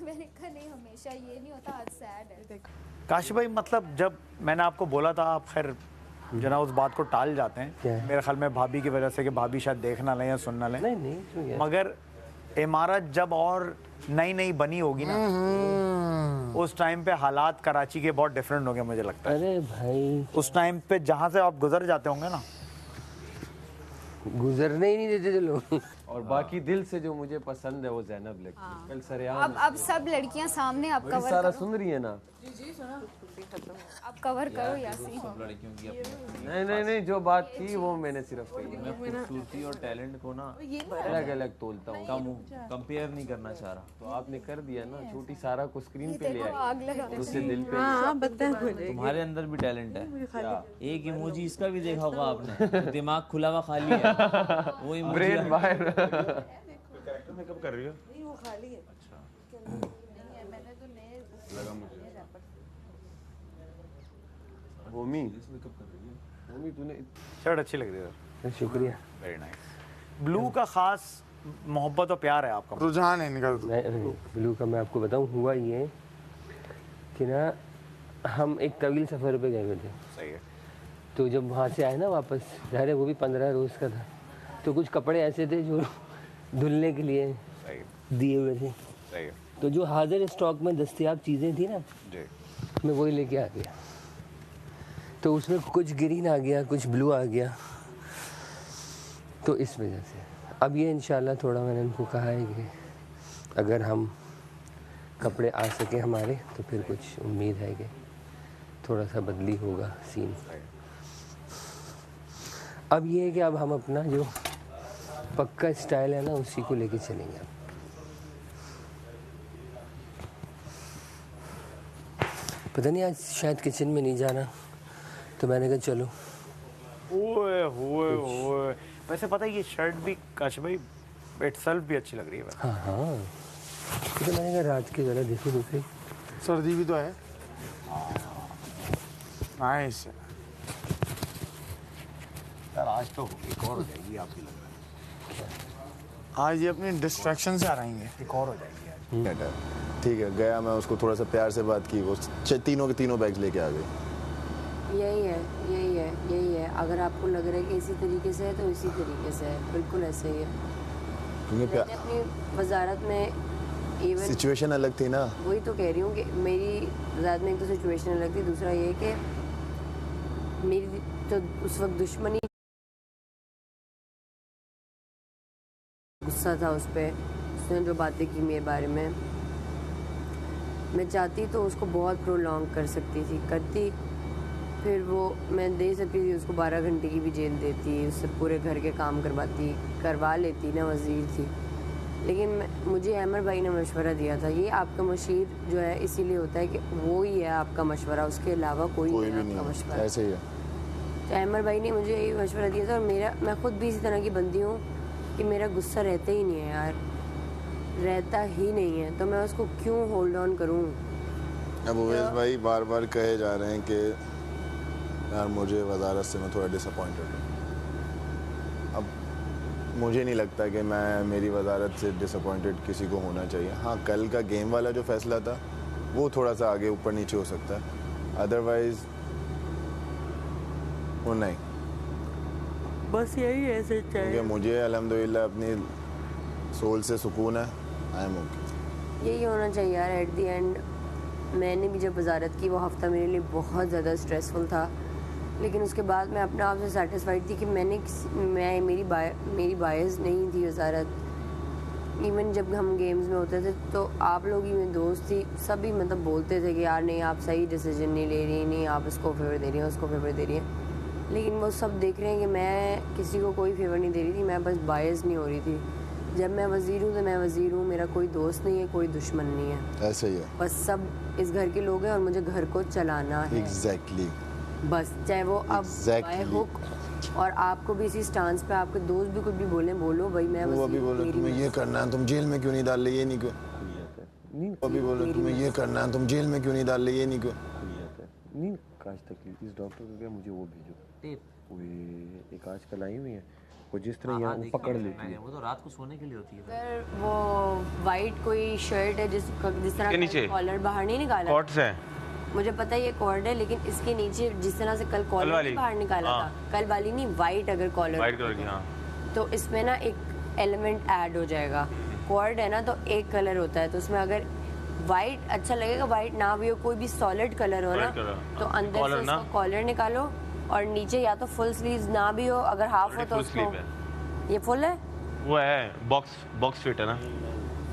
मैंने कहा नहीं, हमेशा ये नहीं होता, आज सैड है। काशिफ भाई, मतलब जब मैंने आपको बोला था, आप खैर जना उस बात को टाल जाते हैं मेरे ख्याल में, भाभी की वजह से कि भाभी शायद देख ना लें या सुन ना लें। नहीं, मगर इमारत जब और नई नई बनी होगी ना, उस टाइम पे हालात कराची के बहुत डिफरेंट होंगे मुझे लगता है। अरे भाई, उस टाइम पे जहाँ से आप गुजर जाते होंगे ना, गुजरने ही नहीं देते थे लोग। और बाकी दिल से जो मुझे पसंद है वो ज़ैनब लगती है। कल सरेआम अब सब लड़कियां सामने, आप कवर सारा करो, सुन रही है ना। आप कवर करो यासीन। नहीं, जो बात थी वो मैंने सिर्फ कही। मैं खूबसूरती और टैलेंट को ना अलग अलग तोलता हूँ, कंपेयर नहीं करना चाह रहा। तो आपने कर दिया ना। छोटी सारा को स्क्रीन पे ले देखो आई, आग लगा तो उससे दिल पे। तुम्हारे अंदर भी टैलेंट है। एक इमोजी इसका भी देखा होगा आपने, दिमाग खुला हुआ खाली है, वो इमोजी ब्रेन बाहर। मेकअप कर रही हो? नहीं, वो खाली है। मैंने तो नए लगा मुझे। मम्मी तूने शर्ट अच्छी लग रही है। शुक्रिया, वेरी नाइस। ब्लू का खास मोहब्बत और प्यार है आपका? रुझान है इनका। ब्लू का मैं आपको बताऊं, हुआ ये कि ना हम एक तवील सफ़र पे गए हुए थे। सही है। तो जब वहाँ से आए ना वापस, ज़ाहिर है वो भी 15 रोज़ का था, तो कुछ कपड़े ऐसे थे जो धुलने के लिए दिए हुए थे। सही है। तो जो हाजिर स्टॉक में दस्तयाब चीज़ें थी ना जी, मैं वही लेके आ गया। तो उसमें कुछ ग्रीन आ गया, कुछ ब्लू आ गया, तो इस वजह से अब ये इंशाल्लाह थोड़ा मैंने उनको कहा है कि अगर हम कपड़े आ सके हमारे तो फिर कुछ उम्मीद है कि थोड़ा सा बदली होगा सीन। अब ये है कि अब हम अपना जो पक्का स्टाइल है ना उसी को लेके चलेंगे। पता नहीं आज शायद किचन में नहीं जाना, तो मैंने कहा चलो। ओए वैसे पता है ये शर्ट भी काशिफ भाई इटसेल्फ भी अच्छी लग रही है। हाँ, तो मैंने कहा रात के ज़रा देखो दूसरी, सर्दी भी तो है। नाइस यार, आज तो एक और हो जाएगी आपकी लग रहा है। आज ये अपनी डिस्ट्रैक्शन से आ रहेंगे। एक और हो जाएगी आज। ठीक है, गया मैं उसको थोड़ा सा प्यार से बात की, वो तीनों के तीनों बैग लेके आ गई। यही है। अगर आपको लग रहा है कि इसी तरीके से है तो इसी तरीके से है, बिल्कुल ऐसे ही है। क्योंकि अपनी वजारत में इवन सिचुएशन अलग थी ना। वही तो कह रही हूँ कि मेरी वजारत में एक तो सिचुएशन अलग थी, दूसरा ये कि मेरी तो उस वक्त दुश्मनी, गुस्सा था उस पर, उसने जो बातें की मेरे बारे में। मैं चाहती तो उसको बहुत प्रोलॉन्ग कर सकती थी, करती, फिर वो मैं दे सकती थी उसको 12 घंटे की भी जेल देती, उससे पूरे घर के काम करवा लेती ना, वज़ीर थी। लेकिन मुझे अहमर भाई ने मशवरा दिया था, ये आपका मशीर जो है इसीलिए होता है कि वो ही है आपका मशवरा, उसके अलावा कोई नहीं आपका मशवरा। ऐसे ही है। तो अहमर भाई ने मुझे यही मशवरा दिया था, और मैं खुद भी इसी तरह की बंदी हूँ कि मेरा गुस्सा रहता ही नहीं है यार, रहता ही नहीं है, तो मैं उसको क्यों होल्ड ऑन करूँ। अब उवैस भाई बार बार कहे जा रहे हैं कि यार मुझे वजारत से मैं थोड़ा डिसअपॉइंटेड हूँ। अब मुझे नहीं लगता कि मेरी वजारत से डिसअपॉइंटेड किसी को होना चाहिए। हाँ, कल का गेम वाला जो फैसला था वो थोड़ा सा आगे ऊपर नीचे हो सकता है, अदरवाइज वो नहीं। बस यही है क्योंकि मुझे अल्हम्दुलिल्लाह अपनी सोल से सुकून है। I am okay. यही होना चाहिए यार। एट दी एंड मैंने भी जब वजारत की, वो हफ़्ता मेरे लिए बहुत ज़्यादा स्ट्रेसफुल था, लेकिन उसके बाद मैं अपने आप से सेटिस्फाइड थी कि मेरी बायस नहीं थी वजारत। इवन जब हम गेम्स में होते थे तो आप लोग ही मेरे दोस्त थी, सभी मतलब बोलते थे कि यार नहीं आप सही डिसीजन नहीं ले रही, नहीं आप इसको फेवर दे रही हैं, उसको फेवर दे रही हैं। लेकिन वो सब देख रहे हैं कि मैं किसी को कोई फेवर नहीं दे रही थी, मैं बस बायस नहीं हो रही थी। जब मैं वज़ीर हूँ तो मैं वज़ीर हूँ, मेरा कोई दोस्त नहीं है, कोई दुश्मन नहीं है। ऐसे ही है। बस सब इस घर के लोग हैं और मुझे घर को चलाना है। एग्जैक्टली। बस चाहे वो अब बाय हुक, और आपको भी इसी स्टांस पे आपके दोस्त भी कुछ भी बोलो भाई मैं वो अभी बोलो तुम्हें ये करना है, तुम जेल में क्यों नहीं डाल रहे, ये नहीं क्यों। अभी बोलो तुम्हें ये करना है, तुम जेल में क्यों नहीं डाल रहे, ये नहीं क्यों। नींद काश तकलीफ, इस डॉक्टर को क्या मुझे वो भेजो। एक आजकल आई हुई है वो जिस तरह यहाँ वो पकड़ लेती है। वो तो रात को सोने के लिए होती है। अगर वो वाइट कोई शर्ट है जिस तरह कॉलर बाहर नहीं निकाला, कॉट से मुझे पता है ये कॉर्ड है, लेकिन इसके नीचे जिस तरह से कल कॉलर बाहर निकाला था, कल वाली नहीं, वाइट अगर कॉलर वाइट कलर की, हाँ, तो इसमें ना एक एलिमेंट ऐड हो जाएगा। कॉर्ड है ना तो एक कलर होता है, तो उसमें अगर वाइट अच्छा लगेगा, वाइट ना भी हो, कोई भी सॉलिड कलर हो ना, तो अंदर से इसका कॉलर निकालो और नीचे या तो फुल स्लीव्स ना भी हो, अगर हाफ हो तो उसको, ये फुल है, वो है बॉक्स फिट है ना,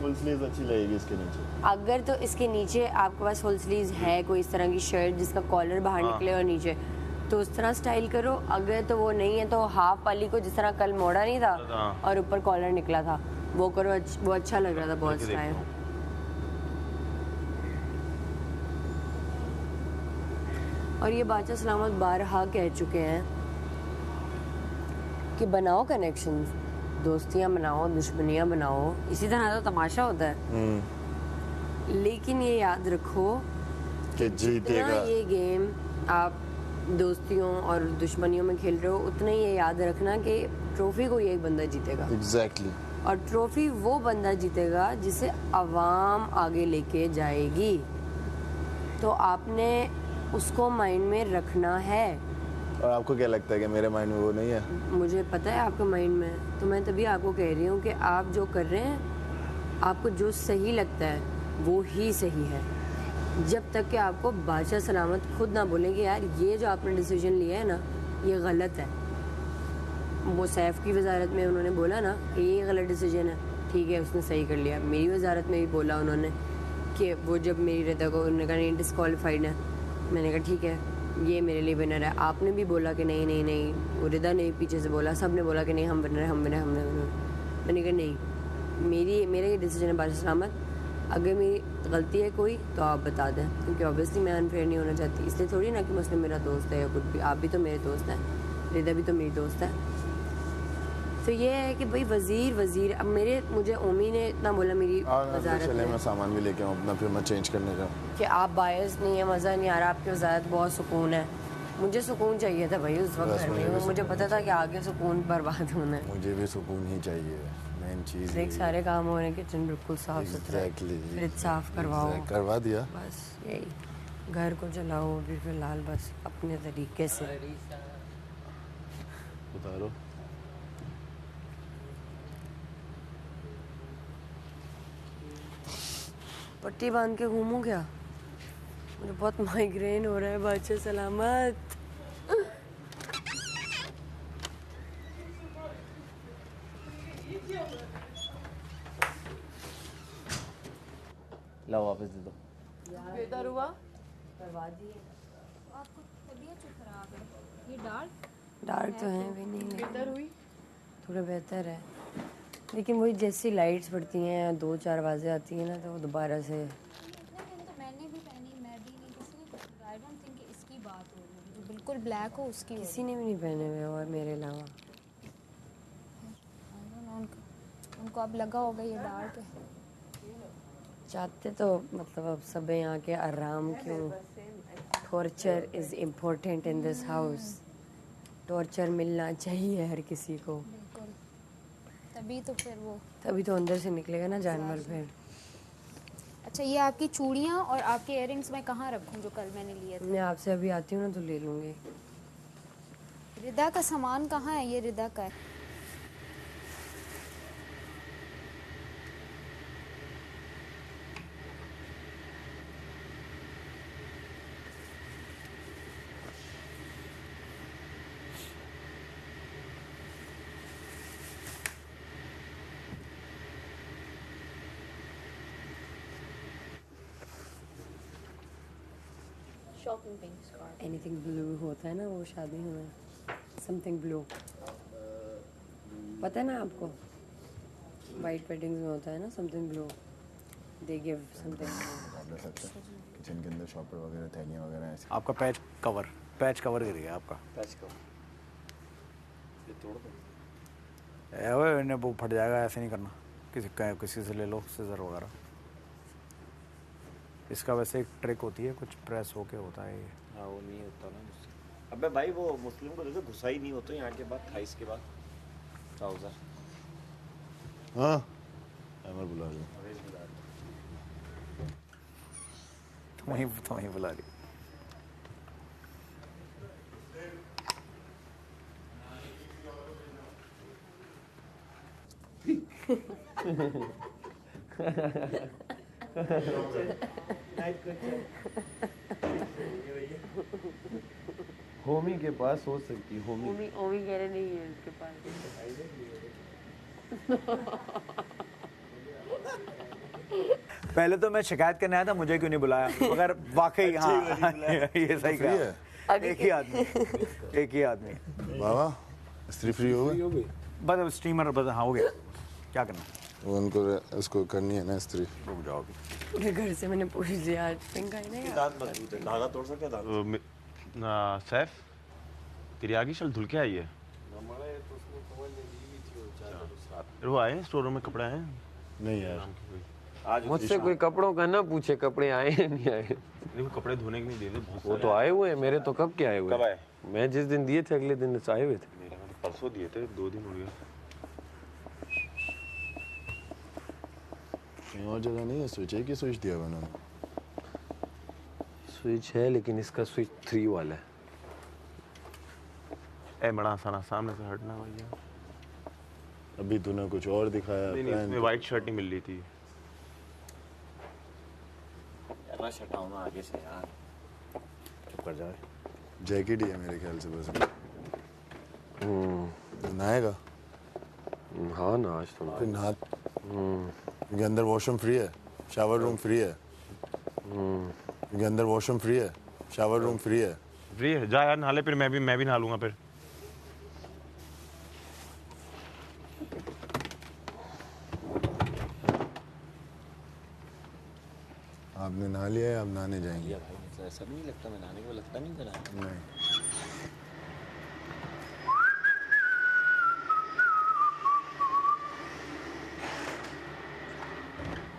फुल स्लीव्स अच्छी लगेगी इसके नीचे। अगर तो इसके नीचे आपके पास फुल स्लीव्स है कोई इस तरह की शर्ट जिसका कॉलर बाहर निकले और नीचे, तो उस तरह स्टाइल करो। अगर तो वो नहीं है तो हाफ वाली को जिस तरह कल मोड़ा नहीं था और ऊपर कॉलर निकला था वो करो, वो अच्छा लग रहा था बहुत स्टाइल। और ये बादशाह सलामत बारहा कह चुके हैं कि बनाओ कनेक्शंस, दोस्तियां बनाओ, दुश्मनियां बनाओ, इसी तरह तो तमाशा होता है। लेकिन ये याद रखो कि जीतेगा ये गेम आप दोस्तियों और दुश्मनियों में खेल रहे हो, उतना ही ये याद रखना कि ट्रॉफी को एक बंदा जीतेगा। एग्जैक्टली। और ट्रॉफी वो बंदा जीतेगा जिसे अवाम आगे लेके जाएगी, तो आपने उसको माइंड में रखना है। और आपको क्या लगता है कि मेरे माइंड में वो नहीं है? मुझे पता है आपके माइंड में, तो मैं तभी आपको कह रही हूँ कि आप जो कर रहे हैं, आपको जो सही लगता है वो ही सही है, जब तक कि आपको बादशाह सलामत खुद ना बोले कि यार ये जो आपने डिसीजन लिया है ना ये गलत है। वो सैफ की वजारत में उन्होंने बोला ना कि ये गलत डिसीजन है, ठीक है उसने सही कर लिया। मेरी वजारत में भी बोला उन्होंने कि वो जब मेरी रिदा को उन्होंने कहा नहीं डिस्क्वालीफाइड है, मैंने कहा ठीक है ये मेरे लिए विनर है। आपने भी बोला कि नहीं नहीं नहीं, वो रिदा ने पीछे से बोला, सब ने बोला कि नहीं हम विनर है, हम विनर, हमने विनर। मैंने कहा नहीं, मेरा ये डिसीजन है बादशाह सलामत, अगर मेरी गलती है कोई तो आप बता दें, क्योंकि ऑब्वियसली मैं अनफेयर नहीं होना चाहती। इसलिए थोड़ी ना कि मुस्लिम मेरा दोस्त है या कुछ भी, आप भी तो मेरे दोस्त हैं, रिदा भी तो मेरी दोस्त है। तो ये है कि भाई वज़ीर अब मुझे ओमी ने इतना बोला मेरी वजारत चले मैं सामान भी लेके आऊँ अपना, फिर मैं चेंज करने का, कि आप बायस नहीं है, मज़ा नहीं आ रहा, आपकी वजारत बहुत सुकून है। मुझे सुकून चाहिए था भाई उस वक्त घर में, मुझे पता था कि आगे सुकून बर्बाद होना है। मुझे भी सुकून ही चाहिए, मेन चीज़। देख सारे काम हो रहे हैं, किचन बिल्कुल साफ सुथरा, फ्रिज साफ करवाओ, करवा दिया, बस यही, घर को चलाओ अभी फिलहाल बस अपने तरीके से। उतारो। पट्टी बांध के घूमूं क्या? मुझे बहुत माइग्रेन हो रहा है बादशाह सलामत। लाओ वापस दे दो। बेहतर हुआ? करवा दिए। आपको तबीयत क्यों खराब है? ये डार्क तो है भी नहीं, बेहतर हुई, थोड़ा बेहतर है, लेकिन वही जैसी लाइट्स पड़ती हैं 2-4 आवाज़ें आती हैं ना तो वो दोबारा से। तो मैंने भी पहनी, मैं भी नहीं, किसी आई डोंट थिंक इसकी बात हो रही है, जो बिल्कुल ब्लैक हो उसकी किसी ने भी नहीं पहने हुए और मेरे अलावा। उनको अब लगा होगा ये डार्क है। चाहते तो मतलब अब सब यहाँ के आराम क्यों? Torture is important in this house, torture मिलना चाहिए हर किसी को, बिल्कुल, तभी तो फिर वो, तभी तो अंदर से निकलेगा ना जानवर फिर। अच्छा ये आपकी चूड़ियाँ और आपके इयररिंग्स मैं कहाँ रखूँ जो कल मैंने लिए थे? मैं आपसे अभी आती हूँ ना तो ले लूँगी। रिदा का सामान कहाँ है? ये रिदा का है। एनीथिंग ब्लू होता है ना वो शादी में, समथिंग ब्लू, पता है ना आपको? वाइट वेडिंग्स में होता है ना something blue, they give something. Kitchen के अंदर शॉपर वगैरह, थैलियाँ वगैरह ऐसे। आपका पैच कवर गिर गया आपका। पैच कवर ये तोड़ दो। ओए इन्हें वो फट जाएगा, ऐसे नहीं करना, किसी से ले लो सीजर वगैरह। इसका वैसे एक ट्रिक होती है, कुछ प्रेस होके होता है ये। हाँ वो नहीं होता ना मुझसे। अबे भाई वो मुस्लिम को देखो घुसा ही नहीं होता यहाँ के बाद थाइस के बाद ट्राउजर। हाँ अमर बुला रही तुम ही बुला रही। होमी के पास हो सकती है। होमी ओमी कह रहे नहीं है उसके पास। पहले तो मैं शिकायत करने आया था, मुझे क्यों नहीं बुलाया, मगर वाकई हाँ ये सही कहा। एक ही आदमी बाबा स्त्री फ्री हो गई? बस स्टीमर बस हाँ हो गया, क्या करना वो उनको उसको करनी है ना स्त्री। रुक जाओ अभी। पूरे घर से मैंने पूछ लिया आज पिंक आई ना। दांत मजबूत है, धागा तोड़ सकते हैं दांत। सैफ तेरी आगे चल धुल के आई है। वो आए स्टोर रूम में कपड़े आए? नहीं यार आज मुझसे कोई कपड़ों का ना पूछे कपड़े आए या नहीं आए। देखो कपड़े धोने के नहीं दे दे बहुत वो तो आए हुए हैं, मेरे तो कब के आए हुए। कब आए? मैं जिस दिन दिए थे अगले दिन आए हुए थे। मेरे में तो परसों दिए थे, 2 दिन हो गए। कहीं और जगह नहीं है स्विच? है कि स्विच दिया हुआ उन्होंने? स्विच है लेकिन इसका स्विच 3 वाला है। ए बड़ा आसान सामने से हटना भैया। अभी तूने कुछ और दिखाया। नहीं इसमें वाइट शर्ट नहीं मिल रही थी। यार शट आओ ना आगे से यार, चुप कर जाए। जैकेट ही है मेरे ख्याल से बस। नहाएगा? हाँ ना आज तो फिर नहा। क्योंकि अंदर वॉशरूम फ्री है, शावर रूम फ्री है। क्योंकि अंदर वॉशरूम फ्री है, शावर रूम फ्री है। फ्री है, जा यार नहा ले, फिर मैं भी नहा लूंगा फिर। आपने नहा लिया है, आप नहाने जाएंगे? भाई मतलब ऐसा नहीं लगता, मैं नहाने को लगता नहीं करा। नहीं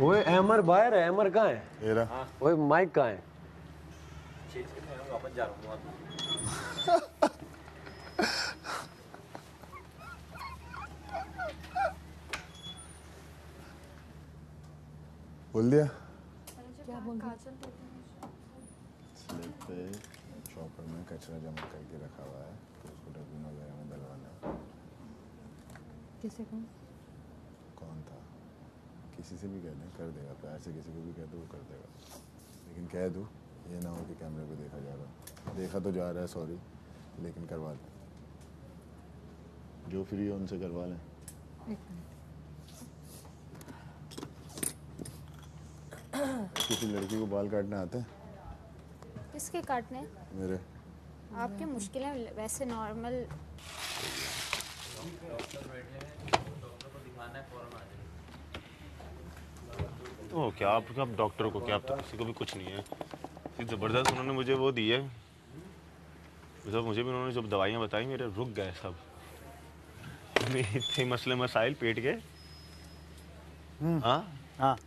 ओए अमर बाहर है। अमर कहाँ है? ये रहा। ओए माइक कहाँ है? मैं वापस जा रहा हूँ। बोल दिया? क्या बोल स्लिप पे शॉपर में कचरा जमा करके रखा हुआ है, तो उसको डस्टबिन वगैरह में डलवाना है। किसे कौन? कौन था? किसी से भी कह दें, कर देगा। प्यार से किसी को भी कह दो, वो कर देगा। लेकिन कह दूँ ये ना हो कि कैमरे पे देखा जा रहा। देखा तो जा रहा है, सॉरी, लेकिन करवा दें। जो फ्री हो उनसे करवा लें। एक मिनट। किसी लड़की को बाल काटने आते हैं? किसके काटने? मेरे। आपके मुश्किल है, वैसे नॉर्मल। तो क्या आप डॉक्टर को क्या, आप तो किसी को भी कुछ नहीं है। इतनी ज़बरदस्त उन्होंने मुझे वो दी है, मतलब मुझे भी उन्होंने जब दवाइयाँ बताई मेरे रुक गए सब। इतने मसले मसाइल पेट के। हाँ हाँ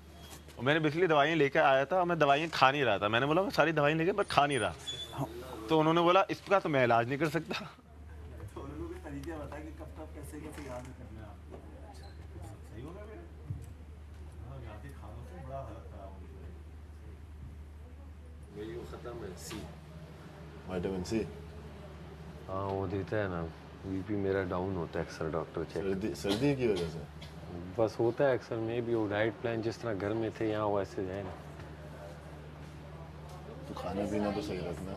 और मैंने बेसिकली दवाइयाँ लेकर आया था और मैं दवाइयाँ खा नहीं रहा था। मैंने बोला मैं सारी दवाइयाँ लेके पर खा नहीं रहा। तो उन्होंने बोला इसका तो मैं इलाज नहीं कर सकता। तो उन्होंने तरीके बताया कि कब कब कैसे कैसे याद करना है आपको। सही होगा मेरे? हाँ जाते खानों से बड़ा हालत खराब हो गई। मेरी वो खत्म है सी। Vitamin C? हाँ वो देता है ना, बीपी मेरा डाउन होता है अक्सर डॉक्टर चेक। सर्दी की वजह से? बस होता है अक्सर। में भी वो डाइट प्लान जिस तरह घर में थे यहाँ वैसे जाए ना। तो खाना पीना तो सही रखना।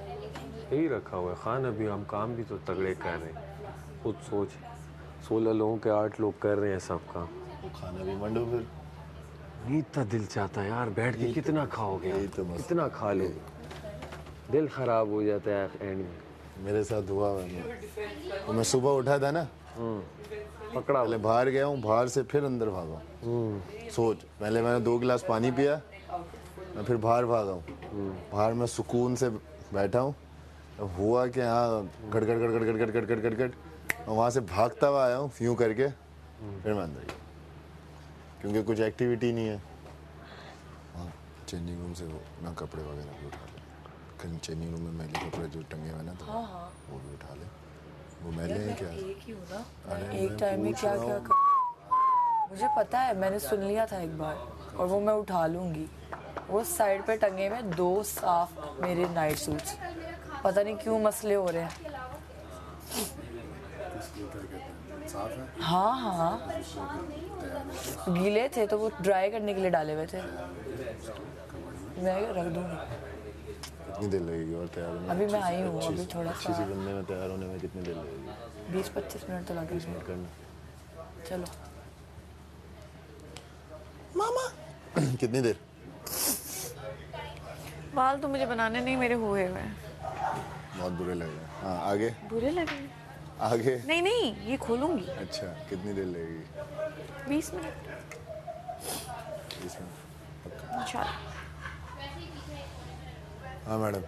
यही रखा हुआ है खाना भी। हम काम भी तो तगड़े कर रहे हैं। खुद सोच 16 लोगों के 8 लोग कर रहे हैं सब काम। तो खाना भी मंडो फिर। नहीं इतना दिल चाहता है यार, बैठ के कितना खाओगे? यही तो मसला। कितना खा लो, दिल खराब हो जाता है एंड में। मेरे साथ हुआ है। तो मैं सुबह उठा था ना, पकड़ा पहले बाहर गया हूँ, बाहर से फिर अंदर भागा। सोच, पहले मैंने 2 गिलास पानी पिया, मैं फिर बाहर भागा हूँ। बाहर मैं सुकून से बैठा हूँ। अब हुआ कि हाँ गड़ गड़ गड़ गड़ गड़ गड़ गड़ गड़ गड़ गड़, और वहाँ से भागता हुआ आया हूँ यूँ करके, फिर मैं अंदर गया क्योंकि कुछ एक्टिविटी नहीं है। हाँ चेंजिंग रूम से वो ना कपड़े वगैरह भी उठा ले। चेंजिंग रूम में मैले कपड़े जो टंगे हुए ना तो वो भी उठा ले। वो मैले हैं क्या? एक ही हूँ ना, अरे एक मैं टाइम में पूछ क्या रहा क्या हूँ। मुझे पता है, मैंने सुन लिया था एक बार और वो मैं उठा लूँगी। वो साइड पे टंगे हुए 2 साफ मेरे नाइट सूट्स, पता नहीं क्यों मसले हो रहे हैं। साफ है? हाँ हाँ, गीले थे तो वो ड्राई करने के लिए डाले हुए थे, मैं रख दूँगी। कितनी देर लगेगी और तैयार होने में? अभी मैं आई हूँ, अभी थोड़ा अच्छी सी सा बंदे में तैयार होने में कितनी देर लगेगी? 20-25 मिनट तो लगेंगे। 20 मिनट करना। चलो। मामा कितनी देर? बाल तो मुझे बनाने नहीं, मेरे हुए हुए हैं। बहुत बुरे लग रहे हैं। हाँ आगे बुरे लगे? आगे। नहीं नहीं, ये खोलूंगी। अच्छा कितनी देर लगेगी? 20 मिनट 20 मिनट। इंशाल्लाह। हाँ मैडम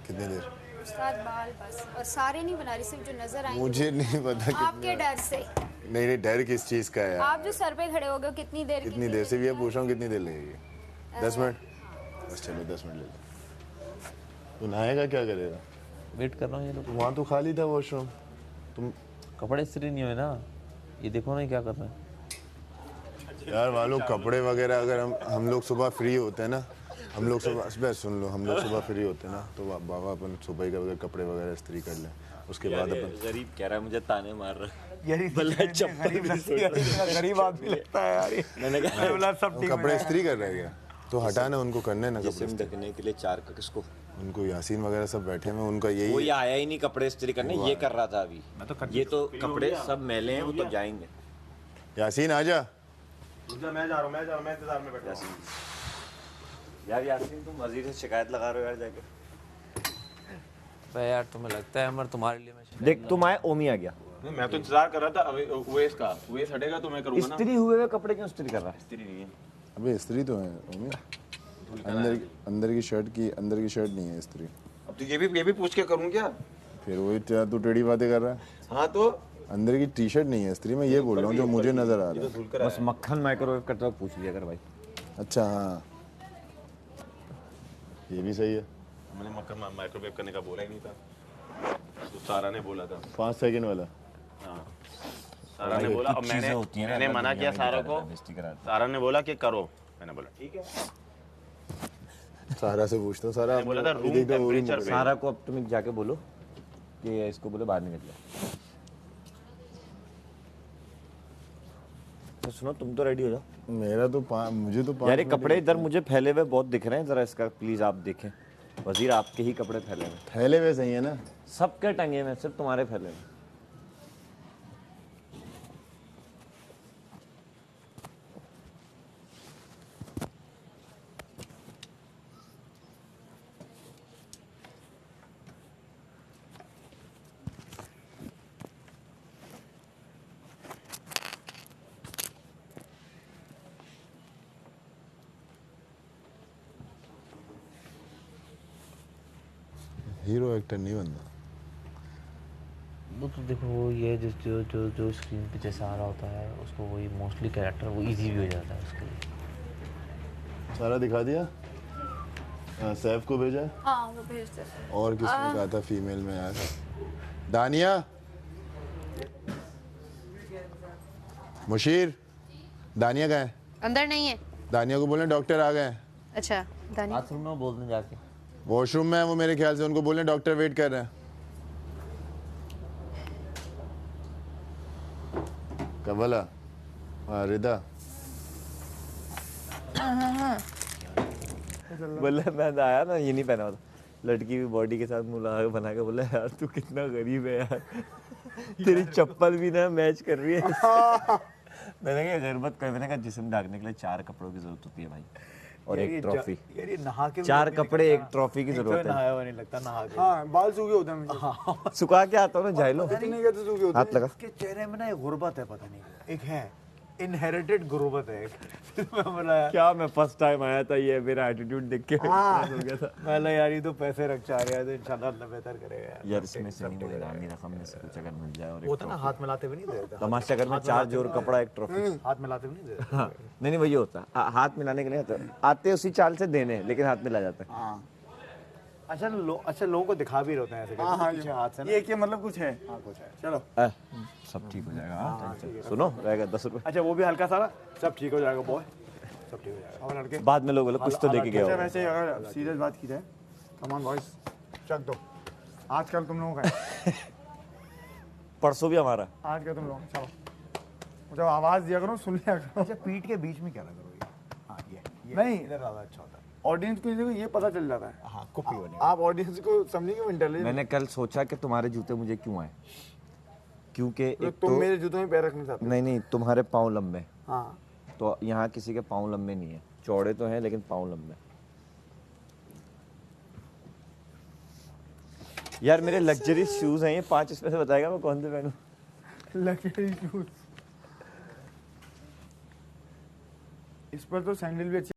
कितनी देर? उस्ताद बाल बस, और सारे नहीं बना रही, सिर्फ जो नजर आएंगे मुझे नहीं पता आपके डर से। नहीं नहीं, डर किस चीज़ का है? आप जो सर पे खड़े हो गए, कितनी देर कितनी देर से ये पूछ रहा हूँ, कितनी देर लगेगी? 10 मिनट? बस चलो 10 मिनट ले लो। तू नहाएगा क्या करेगा? वेट कर रहा हूँ ये लोग। वहाँ तो खाली था वॉशरूम। तुम कपड़े इस्त्री नहीं हुए ना, ये देखो ना क्या कर रहे हैं यार वालों, कपड़े वगैरह अगर हम लोग सुबह फ्री होते हैं ना, हम लोग सुबह सुन लो, हम लोग सुबह फ्री होते हैं ना तो बाबा अपन सुबह का वगैरह कपड़े वगैरह इस्त्री कर लें, उसके बाद अपन। गरीब कह रहा है मुझे ताने मार रहा है। यही गरीब आदमी लगता है यार ये। मैंने कहा सब ठीक कपड़े इस्त्री कर रहे हैं क्या? तो हटाना उनको, करने ना कपड़े जिस्म इस्त्री। ढकने के लिए 4 का किसको? उनको यासीन वगैरह सब बैठे हैं, उनका यही कोई आया ही नहीं कपड़े इस्त्री करने, ये कर रहा था अभी। ये तो कपड़े सब मैले हैं, वो तो जाएंगे। यासीन आजा। मैं जा रहा हूँ, मैं इंतजार में बैठा हूँ। यार यासीन तुम वजीर से शिकायत लगा रहे हो यार जाके। यार तुम्हें लगता है अमर तुम्हारे लिए मैं देख तुम आए, ओमी आ गया। नहीं, मैं तो इंतजार कर रहा था उवेस का। उवेस हटेगा तो मैं करूंगा ना। इस्त्री हुए हुए कपड़े क्यों इस्त्री कर रहा है? इस्त्री नहीं है। अबे इस्त्री तो है ओमी। अंदर की शर्ट नहीं है इस्त्री। अब तो ये भी पूछ के करूँ क्या? फिर वही तू टेढ़ी बातें कर रहा है। हाँ तो अंदर की टी शर्ट नहीं है इस्त्री, मैं ये बोल रहा हूँ जो मुझे नजर आ रहा है। बस मक्खन माइक्रोवेव करते वक्त पूछ लिया कर भाई। अच्छा हाँ, ये भी सही है। मैंने मक्खन माइक्रोवेव करने का बोला ही नहीं था, तो सारा ने बोला था। 5 सेकंड वाला। हाँ सारा ने बोला, और मैंने मना किया सारा को। सारा ने बोला कि करो, मैंने बोला ठीक है। सारा से पूछता हूँ, सारा बोला था रूम टेम्परेचर पे। सारा को अब तुम जाके बोलो कि इसको बोले बाहर निकल जाओ। तो सुनो, तुम तो रेडी हो जाओ। मेरा तो मुझे तो यार ये कपड़े इधर मुझे फैले हुए बहुत दिख रहे हैं, जरा इसका प्लीज आप देखें। वजीर आपके ही कपड़े फैले हुए। फैले हुए सही है ना? सबके टंगे हुए, सिर्फ तुम्हारे फैले हुए। हीरो एक्टर नहीं बनना। वो तो देखो वो ये जो स्क्रीन पे जैसा आ रहा होता है उसको वही मोस्टली कैरेक्टर वो इजी भी हो जाता है उसके लिए। सारा दिखा दिया? सैफ को भेजा? हाँ वो भेज दे। और किसने कहा था फीमेल में यार? दानिया, मुशीर, दानिया कहाँ है? अंदर नहीं है। दानिया को बोले डॉक्टर आ गए। अच्छा दानिया बाथरूम में बोल दें जाके। वॉशरूम में है वो मेरे ख्याल से, उनको बोले डॉक्टर वेट कर रहे हैं। कबला रिदा बोले मैं आया ना, ये नहीं पहना था, लड़की की बॉडी के साथ मुँह बना के बोला यार तू कितना गरीब है यार, तेरी चप्पल भी ना मैच कर रही है। मैंने कहा गरबत कर, मैंने कहा जिस्म ढकने के लिए 4 कपड़ों की जरूरत होती है भाई, और एक ट्रॉफी। यार ये नहा के 4 कपड़े, एक ट्रॉफी की जरूरत है। नहाया हुआ नहीं लगता नहा के। हाँ बाल सूखे होते हैं मुझे। सुखा के आता हूँ ना, झाइलो नहीं कहते सूखे होते हाथ लगा। इसके चेहरे में ना एक गुर्बत है, पता नहीं एक है, इनहेरिटेड गुर्बत है एक। मैं बोला यार क्या, मैं फर्स्ट टाइम आया था, ये मेरा एटीट्यूड देख के हो गया था। मैं यार ये तो पैसे रख चाह रहा है तो इंशाल्लाह अल्लाह बेहतर करेगा यार। यार इसमें से नहीं मिलेगा, मेरी रकम में से कुछ अगर मिल जाए। और वो था ना हाथ मिलाते हुए नहीं दे देता, तमाशा अगर मैं 4 जोड़ कपड़ा, एक ट्रॉफी। हाथ मिलाते हुए नहीं दे देता। हाँ नहीं वही होता, हाथ मिलाने के लिए आते उसी चाल से देने, लेकिन हाथ मिला जाता है। अच्छा लोगों को दिखा भी रहते हैं ऐसे हाँ हाँ पीछे हाथ से ना। ये कि मतलब कुछ है। हाँ कुछ है। चलो सब ठीक हो जाएगा। हाँ सुनो रहेगा 10 रुपए। अच्छा वो भी हल्का सा ना, सब ठीक हो जाएगा बॉय, सब ठीक हो जाएगा। और लड़के बाद में लोग बोले कुछ तो देके गया अच्छा होगा। वैसे अगर सीरियस बात की जाए, कम ऑन बॉयज चक दो। आजकल तुम लोगों का है। परसों भी हमारा। आज का तुम लोग चलो, जब आवाज दिया करो सुन लिया करो। अच्छा पीठ के बीच में क्या लगा रही है? हाँ ये नहीं इधर ज़्यादा अच्छा होता है। ऑडियंस को ये पता चल जाता है। हाँ कुप्पी बनी। आप ऑडियंस को समझेंगे वो इंटेलिजेंट। मैंने कल सोचा कि तुम्हारे जूते मुझे क्यों आए, क्योंकि एक तुम तो मेरे जूतों में पैर रखना चाहते हो। नहीं तुम्हारे पाँव लंबे, हाँ तो यहाँ किसी के पाँव लंबे नहीं है, चौड़े तो हैं लेकिन पाँव लंबे। यार मेरे लग्जरी शूज हैं ये 5, इसमें से बताएगा मैं कौन से पहनूं? Luxury shoes. इस पर तो सैंडल भी अच्छी